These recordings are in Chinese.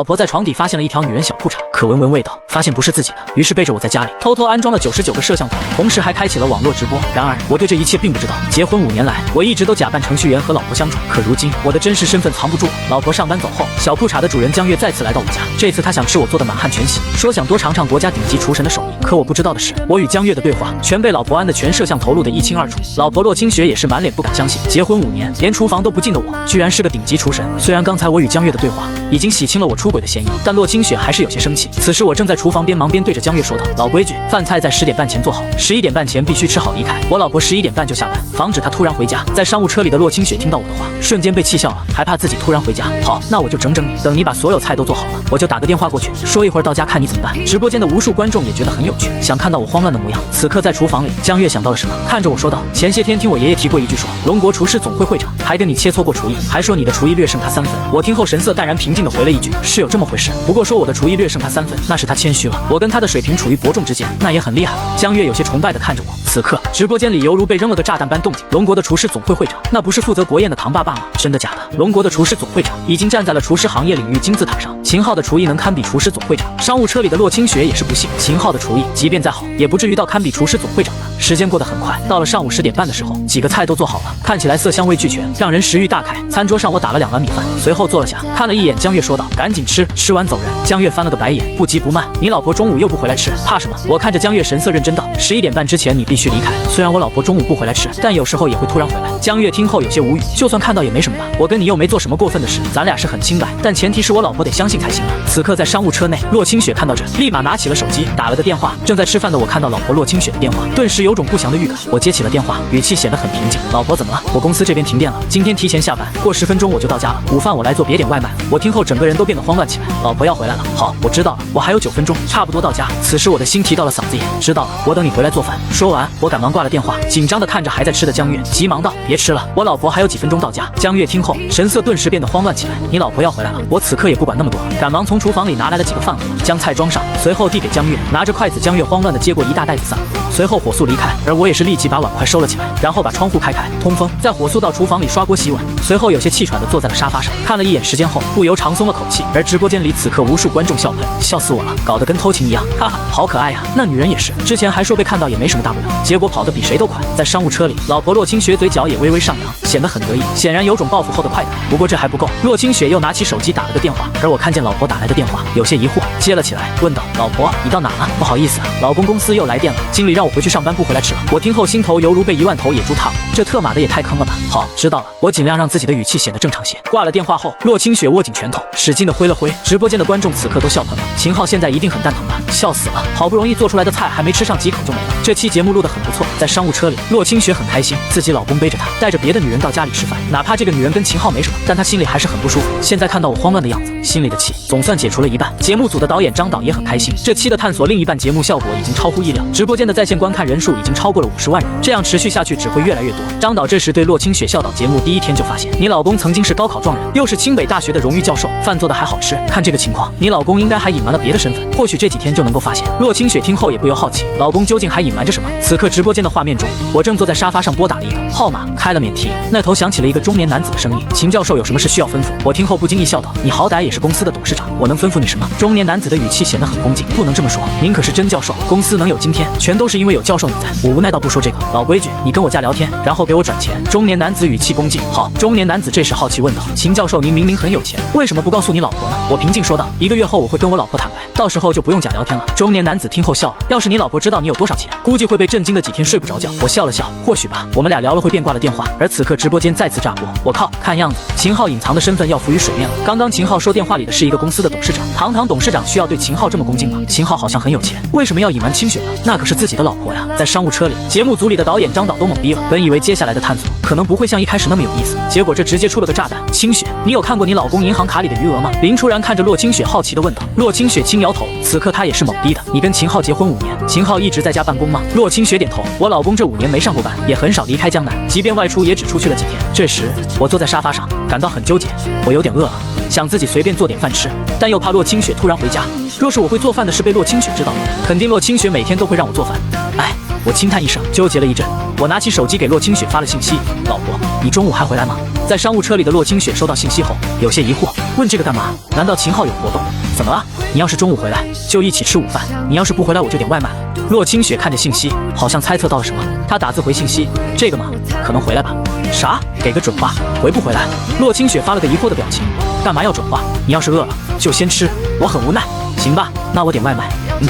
老婆在床底发现了一条女人小裤衩，可闻闻味道，发现不是自己的，于是背着我在家里偷偷安装了99个摄像头，同时还开启了网络直播。然而我对这一切并不知道，结婚5年来，我一直都假扮程序员和老婆相处，可如今我的真实身份藏不住了。老婆上班走后，小裤衩的主人江月再次来到我家，这次他想吃我做的满汉全席，说想多尝尝国家顶级厨神的手艺。可我不知道的是，我与江月的对话全被老婆安的全摄像头录得一清二楚。老婆洛清雪也是满脸不敢相信，结婚5年连厨房都不进的我，居然是个顶级厨神。虽然刚才我与江月的对话已经洗清了我出轨的嫌疑，但洛清雪还是有些生气。此时我正在厨房边忙边对着江月说道：“老规矩，饭菜在10点半前做好，11点半前必须吃好离开。我老婆11点半就下班，防止她突然回家。”在商务车里的洛清雪听到我的话，瞬间被气笑了，还怕自己突然回家。好，那我就整整你，等你把所有菜都做好了，我就打个电话过去，说一会儿到家看你怎么办。直播间的无数观众也觉得很有趣，想看到我慌乱的模样。此刻在厨房里，江月想到了什么，看着我说道：“前些天听我爷爷提过一句说，龙国厨师总会会长还跟你切磋过厨艺，还说你的厨艺略胜他3分。”我听后神色淡然平静地回了一句：“是有这么回事，不过说我的厨艺略胜他3分，那是他谦虚了，我跟他的水平处于伯仲之间，那也很厉害了。”江月有些崇拜地看着我。此刻直播间里犹如被扔了个炸弹般动静，龙国的厨师总会会长，那不是负责国宴的唐爸爸吗？真的假的？龙国的厨师总会长已经站在了厨师行业领域金字塔上，秦昊的厨艺能堪比厨师总会长。商务车里的洛清雪也是不信，秦昊的厨艺即便再好，也不至于到堪比厨师总会长的。时间过得很快，到了上午10点半的时候，几个菜都做好了，看起来色香味俱全，让人食欲大开。餐桌上我打了2碗米饭，随后坐了下，看了一眼江月，说道：“赶紧吃，吃完走人。”江月翻了个白眼，不急不慢：“你老婆中午又不回来吃，怕什么？”我看着江月神色认真道：“11点半之前你必须离开。虽然我老婆中午不回来吃，但有时候也会突然回来。”江月听后有些无语，就算看到也没什么吧，我跟你又没做什么过分的事，咱俩是很清白，但前提是我老婆得相信才行啊。此刻在商务车内，洛清雪看到这，立马拿起了手机，打了个电话。正在吃饭的我看到老婆洛清雪的电话，顿时有种不祥的预感。我接起了电话，语气显得很平静：“老婆，怎么了？我公司这边停电了，今天提前下班，过10分钟我就到家了。午饭我来做，别点外卖了。”我听后整个人都变得慌乱起来。老婆要回来了，好，我知道了，我还有9分钟，差不多到家。此时我的心提到了嗓子眼，知道了，我等你回来做饭。说完，我赶忙挂了电话，紧张地看着还在吃的江月，急忙道：“别吃了，我老婆还有几分钟到家。”江月听后，神色顿时变得慌乱起来：“你老婆要回来了？”我此刻也不管那么多了，赶忙从厨房里拿来了几个饭盒，将菜装上，随后递给江月。拿着筷子，江月慌乱地接过一大袋子饭盒，随后火速离开，而我也是立即把碗筷收了起来，然后把窗户开通风，再火速到厨房里刷锅洗碗，随后有些气喘地坐在了沙发上，看了一眼时间后，不由长松了口气。而直播间里此刻无数观众笑喷，笑死我了，搞得跟偷情一样，哈哈，好可爱呀！那女人也是，之前还说被看到也没什么大不了，结果跑得比谁都快。在商务车里，老婆洛清雪嘴角也微微上扬，显得很得意，显然有种报复后的快感。不过这还不够，洛清雪又拿起手机打了个电话，而我看见老婆打来的电话，有些疑惑，接了起来，问道：“老婆，你到哪了？不好意思啊，老公公司又来电了，经理让我回去上班，不回来吃了。”我听后心头犹如被1万头野猪烫，这特马的也太坑了吧！好，知道了，我尽量让自己的语气显得正常些。挂了电话后，洛清雪握紧拳头，使劲的挥了挥，直播间的观众此刻都笑喷了。秦昊现在一定很蛋疼吧？笑死了，好不容易做出来的菜还没吃上几口就没了。这期节目录得很不错。在商务车里，洛清雪很开心，自己老公背着她，带着别的女人到家里吃饭，哪怕这个女人跟秦昊没什么，但她心里还是很不舒服。现在看到我慌乱的样子，心里的气总算解除了一半。节目组的导演张导也很开心，这期的探索另一半节目效果已经超乎意料，直播间的在线观看人数已经超过了50万人，这样持续下去只会越来越多。张导这时对洛清雪笑导节目第1天就发现，你老公曾经是高考状元，又是清北大学的荣誉教授，饭做的还好吃，看这个情况，你老公应该还隐瞒了别的身份，或许这几天就能够发现。洛清雪听后也不由好奇，老公究竟还隐瞒着什么？此刻直播间的画面中，我正坐在沙发上拨打了一个号码，开了免提，那头响起了一个中年男子的声音：“秦教授有什么事需要吩咐？”我听后不经意笑道：“你好歹也是公司的董事长，我能吩咐你什么？”中年男子的语气显得很恭敬：“不能这么说，您可是真教授，公司能有今天，全都是因为有教授你在。”我无奈道：“不说这个，老规矩，你跟我家聊天，然后给我转钱。”中年男子语气恭敬：“好。”中年男子这时好奇问道：“秦教授，您明明很有钱，为什么不告诉你老婆呢？”我平静说道：“1个月后我会跟我老婆坦白，到时候就不用假聊天了。”中年男子听后笑了：“要是你老婆知道你有多少钱，估计会被震惊的几天睡不着觉。”我笑了笑：“或许吧。”我们俩聊了会便挂了电话。而此刻直播间再次炸锅，我靠，看样子秦昊隐藏的身份要浮于水面了。刚刚秦昊说电话里的是一个公司的董事长，堂堂董事长需要对秦昊这么恭敬吗？秦昊好像很有钱，为什么要隐瞒清雪呢？那可是自己的老婆呀。在商务车里，节目组里的导演张导都懵逼了，本以为接下来的探索可能不会像一开始那么有意思，结果这直接出了个炸弹。清雪，你有看过你老公银行卡里的余额吗？林初然看着洛清雪好奇地问道。洛清雪轻摇头，此刻她也是懵逼的。你跟秦昊结婚5年，秦昊一直在家办公吗？洛清雪点头，我老公这5年没上过班，也很少离开江南，即便外出也只出去了几天。这时我坐在沙发上，感到很纠结，我有点饿了，想自己随便做点饭吃，但又怕洛清雪突然回家，若是我会做饭的事被洛清雪知道，肯定洛清雪每天都会让我做饭。哎，我轻叹一声，纠结了一阵，我拿起手机给洛清雪发了信息：“老婆，你中午还回来吗？”在商务车里的洛清雪收到信息后有些疑惑，问这个干嘛？难道秦昊有活动？怎么了？你要是中午回来，就一起吃午饭；你要是不回来，我就点外卖了。洛清雪看着信息，好像猜测到了什么，她打字回信息：这个嘛，可能回来吧。啥？给个准话，回不回来？洛清雪发了个疑惑的表情。干嘛要准话？你要是饿了，就先吃。我很无奈。行吧，那我点外卖。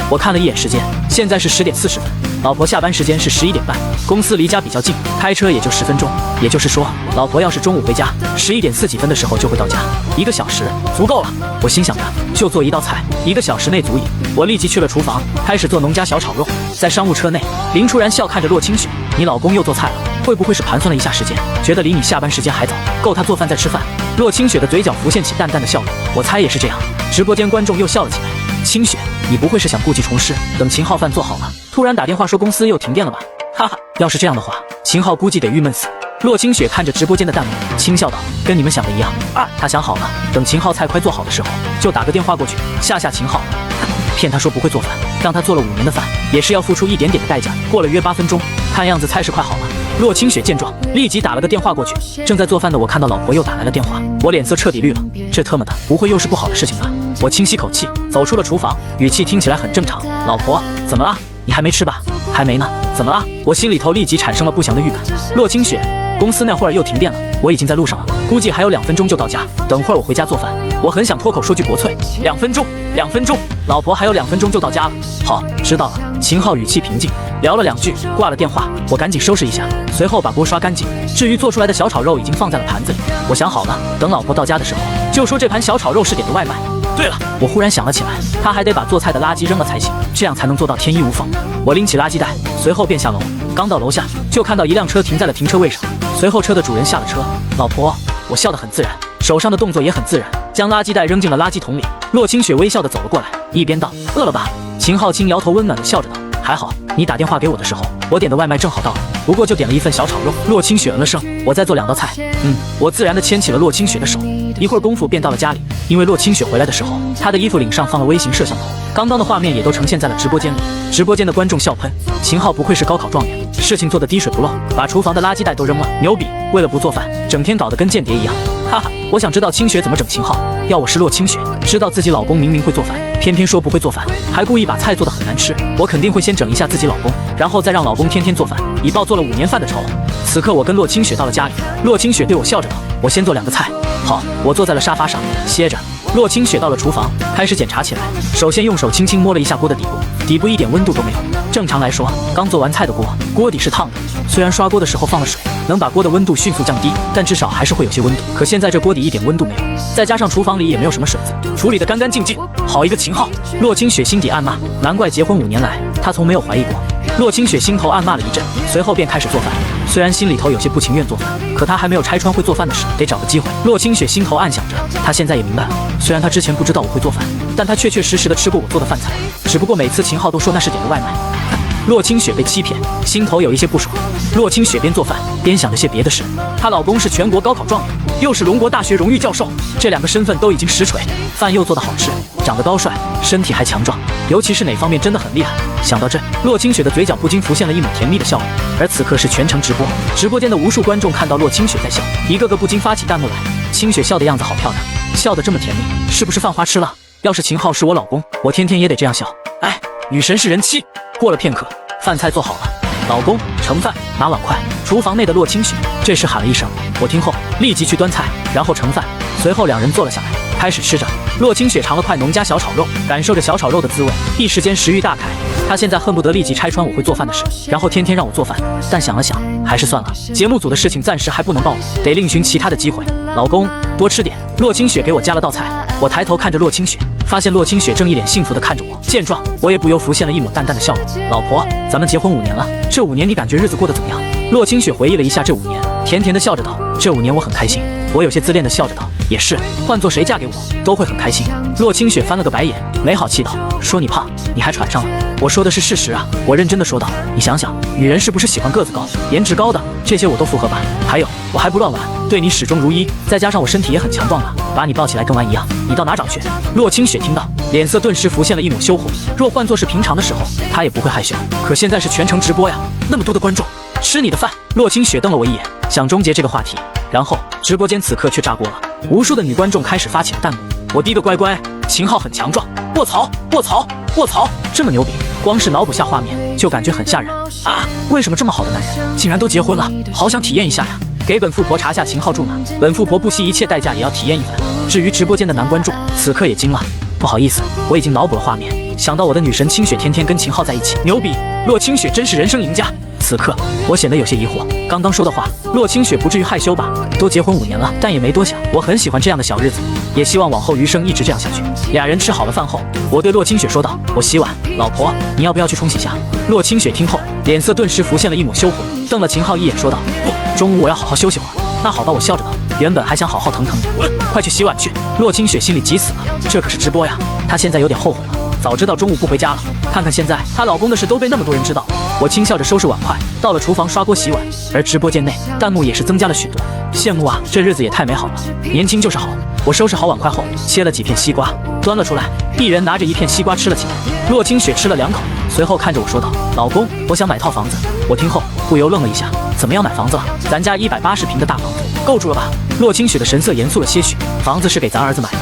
我看了一眼时间，现在是10点40分，老婆下班时间是11点半，公司离家比较近，开车也就10分钟。也就是说，老婆要是中午回家，11点4几分的时候就会到家，1个小时足够了。我心想着，就做一道菜，1个小时内足矣。我立即去了厨房，开始做农家小炒肉。在商务车内，林初然笑看着洛清雪：“你老公又做菜了，会不会是盘算了一下时间，觉得离你下班时间还早，够他做饭再吃饭？”洛清雪的嘴角浮现起淡淡的笑容，我猜也是这样。直播间观众又笑了起来。清雪，你不会是想故技重施，等秦昊饭做好了，突然打电话说公司又停电了吧？哈哈，要是这样的话，秦昊估计得郁闷死。洛清雪看着直播间的弹幕，轻笑道：“跟你们想的一样。”他想好了，等秦昊菜快做好的时候，就打个电话过去吓吓秦昊。骗他说不会做饭，让他做了5年的饭，也是要付出一点点的代价。过了约8分钟，看样子菜是快好了。洛清雪见状，立即打了个电话过去。正在做饭的我看到老婆又打来了电话，我脸色彻底绿了。这特么的，不会又是不好的事情吧？我轻吸口气，走出了厨房，语气听起来很正常。老婆，怎么了？你还没吃吧？还没呢。怎么了？我心里头立即产生了不祥的预感。洛清雪，公司那会儿又停电了，我已经在路上了，估计还有2分钟就到家。等会儿我回家做饭。我很想脱口说句国粹，2分钟，2分钟，老婆还有2分钟就到家了。好，知道了。秦昊语气平静，聊了2句，挂了电话。我赶紧收拾一下，随后把锅刷干净。至于做出来的小炒肉已经放在了盘子里，我想好了，等老婆到家的时候，就说这盘小炒肉是点的外卖。对了，我忽然想了起来，他还得把做菜的垃圾扔了才行，这样才能做到天衣无缝。我拎起垃圾袋，随后便下楼。刚到楼下，就看到一辆车停在了停车位上，随后车的主人下了车。老婆，我笑得很自然，手上的动作也很自然，将垃圾袋扔进了垃圾桶里。洛清雪微笑地走了过来，一边道：“饿了吧？”秦昊轻摇头，温暖地笑着道：“还好，你打电话给我的时候，我点的外卖正好到了，不过就点了一份小炒肉。”洛清雪嗯了声，我再做2道菜。我自然地牵起了洛清雪的手。一会儿功夫便到了家里，因为洛清雪回来的时候，她的衣服领上放了微型摄像头，刚刚的画面也都呈现在了直播间里。直播间的观众笑喷，秦昊不愧是高考状元，事情做得滴水不漏，把厨房的垃圾袋都扔了，牛逼！为了不做饭，整天搞得跟间谍一样。哈哈，我想知道清雪怎么整秦昊。要我是洛清雪，知道自己老公明明会做饭，偏偏说不会做饭，还故意把菜做得很难吃，我肯定会先整一下自己老公，然后再让老公天天做饭，以报做了5年饭的仇。此刻我跟洛清雪到了家里，洛清雪对我笑着道：“我先做2个菜。”好，我坐在了沙发上歇着。洛清雪到了厨房，开始检查起来。首先用手轻轻摸了一下锅的底部，底部一点温度都没有。正常来说，刚做完菜的锅，锅底是烫的。虽然刷锅的时候放了水，能把锅的温度迅速降低，但至少还是会有些温度。可现在这锅底一点温度没有，再加上厨房里也没有什么水渍，处理得干干净净。好一个秦昊！洛清雪心底暗骂，难怪结婚5年来，她从没有怀疑过。洛清雪心头暗骂了一阵，随后便开始做饭。虽然心里头有些不情愿做饭，可她还没有拆穿会做饭的事，得找个机会。洛清雪心头暗想着，她现在也明白了，虽然她之前不知道我会做饭，但她确确实实的吃过我做的饭菜，只不过每次秦昊都说那是点的外卖。洛清雪被欺骗，心头有一些不爽。洛清雪边做饭边想着些别的事，她老公是全国高考状元，又是龙国大学荣誉教授，这2个身份都已经实锤，饭又做得好吃，长得高帅，身体还强壮，尤其是哪方面真的很厉害。想到这，洛清雪的嘴角不禁浮现了一抹甜蜜的笑容。而此刻是全程直播，直播间的无数观众看到洛清雪在笑，一个个不禁发起弹幕来。清雪笑的样子好漂亮，笑得这么甜蜜，是不是饭花吃了？要是秦昊是我老公，我天天也得这样笑。哎，女神是人妻。过了片刻，饭菜做好了，老公盛饭拿碗筷。厨房内的洛清雪这时喊了一声，我听后立即去端菜，然后盛饭。随后2人坐了下来，开始吃着。洛清雪尝了块农家小炒肉，感受着小炒肉的滋味，一时间食欲大开。她现在恨不得立即拆穿我会做饭的事，然后天天让我做饭。但想了想，还是算了，节目组的事情暂时还不能报，得另寻其他的机会。老公，多吃点。洛清雪给我夹了道菜，我抬头看着洛清雪，发现洛清雪正一脸幸福地看着我。见状，我也不由浮现了一抹淡淡的笑容。老婆，咱们结婚5年了，这5年你感觉日子过得怎么样？洛清雪回忆了一下这5年，甜甜地笑着道：“这5年我很开心。”我有些自恋地笑着道：“也是，换做谁嫁给我都会很开心。”洛清雪翻了个白眼，没好气道：“说你胖，你还喘上了？我说的是事实啊。”我认真地说道：“你想想，女人是不是喜欢个子高、颜值高的？这些我都符合吧？还有，我还不乱玩，对你始终如一，再加上我身体也很强壮啊，把你抱起来跟玩一样，你到哪找去？”洛清雪听到，脸色顿时浮现了一抹羞红。若换作是平常的时候，她也不会害羞，可现在是全程直播呀，那么多的观众，吃你的饭。洛清雪瞪了我一眼，想终结这个话题，然后直播间此刻却炸锅了，无数的女观众开始发起了弹幕。我滴个乖乖，秦昊很强壮，卧槽卧槽卧槽，这么牛逼，光是脑补下画面就感觉很吓人啊！为什么这么好的男人竟然都结婚了？好想体验一下呀！给本富婆查下秦昊住哪，本富婆不惜一切代价也要体验一番。至于直播间的男观众，此刻也惊了，不好意思，我已经脑补了画面，想到我的女神清雪天天跟秦昊在一起，牛逼！洛清雪真是人生赢家。此刻我显得有些疑惑，刚刚说的话，洛清雪不至于害羞吧？都结婚5年了，但也没多想。我很喜欢这样的小日子，也希望往后余生一直这样下去。俩人吃好了饭后，我对洛清雪说道：“我洗碗，老婆，你要不要去冲洗下？”洛清雪听后，脸色顿时浮现了一抹羞红，瞪了秦昊一眼，说道：“不，中午我要好好休息会儿。”那好吧，我笑着道，原本还想好好疼疼你，快去洗碗去。洛清雪心里急死了，这可是直播呀，她现在有点后悔了。早知道中午不回家了，看看现在她老公的事都被那么多人知道。我轻笑着收拾碗筷，到了厨房刷锅洗碗，而直播间内弹幕也是增加了许多。羡慕啊，这日子也太美好了，年轻就是好。我收拾好碗筷后，切了几片西瓜，端了出来，一人拿着一片西瓜吃了起来。洛清雪吃了2口，随后看着我说道：“老公，我想买套房子。”我听后不由愣了一下，怎么要买房子了？咱家180平的大房子够住了吧？洛清雪的神色严肃了些许，房子是给咱儿子买的。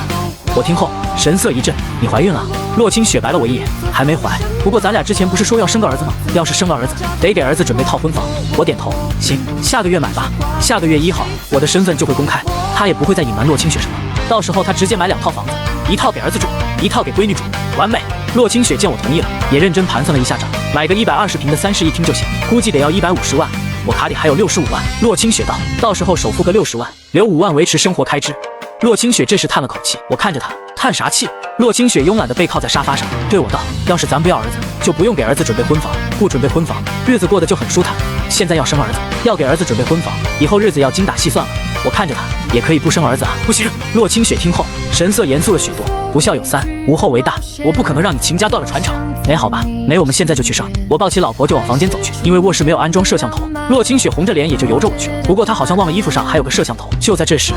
我听后神色一震，你怀孕了？洛清雪白了我一眼，还没怀，不过咱俩之前不是说要生个儿子吗？要是生了儿子，得给儿子准备套婚房。我点头，行，下个月买吧。下个月1号，我的身份就会公开，他也不会再隐瞒洛清雪什么，到时候他直接买2套房子，1套给儿子住，1套给闺女住，完美。洛清雪见我同意了，也认真盘算了一下账，买个120平的30一厅就行，估计得要150万，我卡里还有65万。洛清雪道，到时候首付个60万，留5万维持生活开支。洛清雪这时叹了口气，我看着她，叹啥气？洛清雪慵懒地背靠在沙发上，对我道：“要是咱不要儿子，就不用给儿子准备婚房，不准备婚房，日子过得就很舒坦。现在要生儿子，要给儿子准备婚房，以后日子要精打细算了。”我看着她，也可以不生儿子啊？不行！洛清雪听后，神色严肃了许多。不孝有三，无后为大，我不可能让你秦家断了传承。没好吧，没，我们现在就去上。我抱起老婆就往房间走去，因为卧室没有安装摄像头。洛清雪红着脸也就由着我去了，不过她好像忘了衣服上还有个摄像头。就在这时，